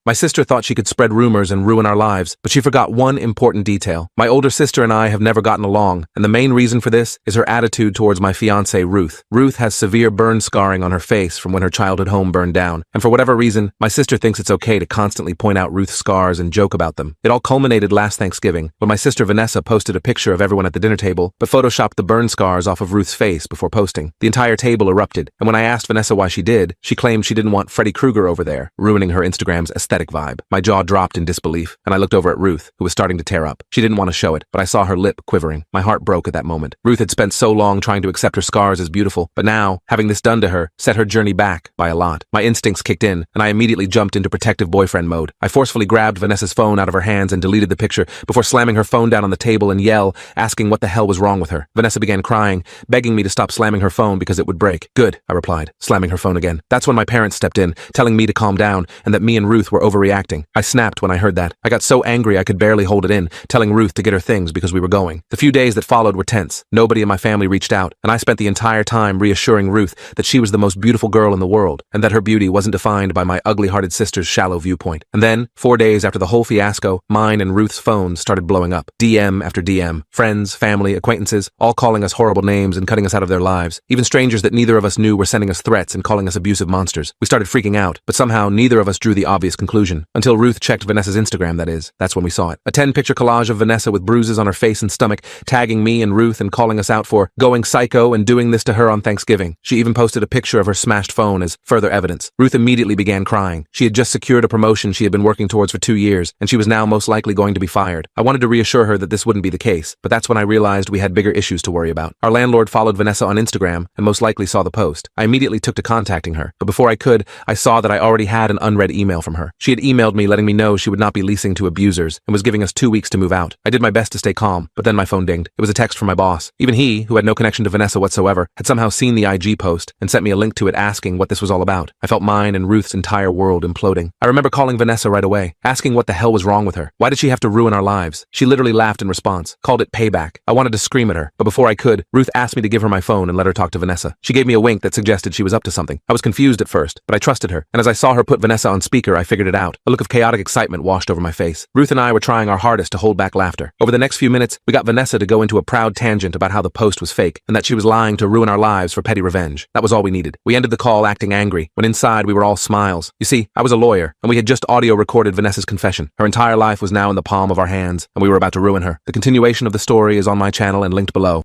My sister thought she could spread rumors and ruin our lives, but she forgot one important detail. My older sister and I have never gotten along, and the main reason for this is her attitude towards my fiancée, Ruth. Ruth has severe burn scarring on her face from when her childhood home burned down, and for whatever reason, my sister thinks it's okay to constantly point out Ruth's scars and joke about them. It all culminated last Thanksgiving, when my sister Vanessa posted a picture of everyone at the dinner table, but photoshopped the burn scars off of Ruth's face before posting. The entire table erupted, and when I asked Vanessa why she did, she claimed she didn't want Freddy Krueger over there, ruining her Instagram's aesthetic vibe. My jaw dropped in disbelief, and I looked over at Ruth, who was starting to tear up. She didn't want to show it, but I saw her lip quivering. My heart broke at that moment. Ruth had spent so long trying to accept her scars as beautiful, but now, having this done to her, set her journey back by a lot. My instincts kicked in, and I immediately jumped into protective boyfriend mode. I forcefully grabbed Vanessa's phone out of her hands and deleted the picture before slamming her phone down on the table and yell, asking what the hell was wrong with her. Vanessa began crying, begging me to stop slamming her phone because it would break. Good, I replied, slamming her phone again. That's when my parents stepped in, telling me to calm down and that me and Ruth were overreacting. I snapped when I heard that. I got so angry I could barely hold it in, telling Ruth to get her things because we were going. The few days that followed were tense. Nobody in my family reached out, and I spent the entire time reassuring Ruth that she was the most beautiful girl in the world, and that her beauty wasn't defined by my ugly-hearted sister's shallow viewpoint. And then, 4 days after the whole fiasco, mine and Ruth's phones started blowing up. DM after DM. Friends, family, acquaintances, all calling us horrible names and cutting us out of their lives. Even strangers that neither of us knew were sending us threats and calling us abusive monsters. We started freaking out, but somehow neither of us drew the obvious conclusion. Until Ruth checked Vanessa's Instagram, that is. That's when we saw it. A 10-picture collage of Vanessa with bruises on her face and stomach, tagging me and Ruth and calling us out for going psycho and doing this to her on Thanksgiving. She even posted a picture of her smashed phone as further evidence. Ruth immediately began crying. She had just secured a promotion she had been working towards for 2 years, and she was now most likely going to be fired. I wanted to reassure her that this wouldn't be the case, but that's when I realized we had bigger issues to worry about. Our landlord followed Vanessa on Instagram and most likely saw the post. I immediately took to contacting her, but before I could, I saw that I already had an unread email from her. She had emailed me letting me know she would not be leasing to abusers and was giving us 2 weeks to move out. I did my best to stay calm, but then my phone dinged. It was a text from my boss. Even he, who had no connection to Vanessa whatsoever, had somehow seen the IG post and sent me a link to it asking what this was all about. I felt mine and Ruth's entire world imploding. I remember calling Vanessa right away, asking what the hell was wrong with her. Why did she have to ruin our lives? She literally laughed in response, called it payback. I wanted to scream at her, but before I could, Ruth asked me to give her my phone and let her talk to Vanessa. She gave me a wink that suggested she was up to something. I was confused at first, but I trusted her, and as I saw her put Vanessa on speaker, I figured it out. A look of chaotic excitement washed over my face. Ruth and I were trying our hardest to hold back laughter. Over the next few minutes, we got Vanessa to go into a proud tangent about how the post was fake and that she was lying to ruin our lives for petty revenge. That was all we needed. We ended the call acting angry, when inside we were all smiles. You see, I was a lawyer, and we had just audio recorded Vanessa's confession. Her entire life was now in the palm of our hands, and we were about to ruin her. The continuation of the story is on my channel and linked below.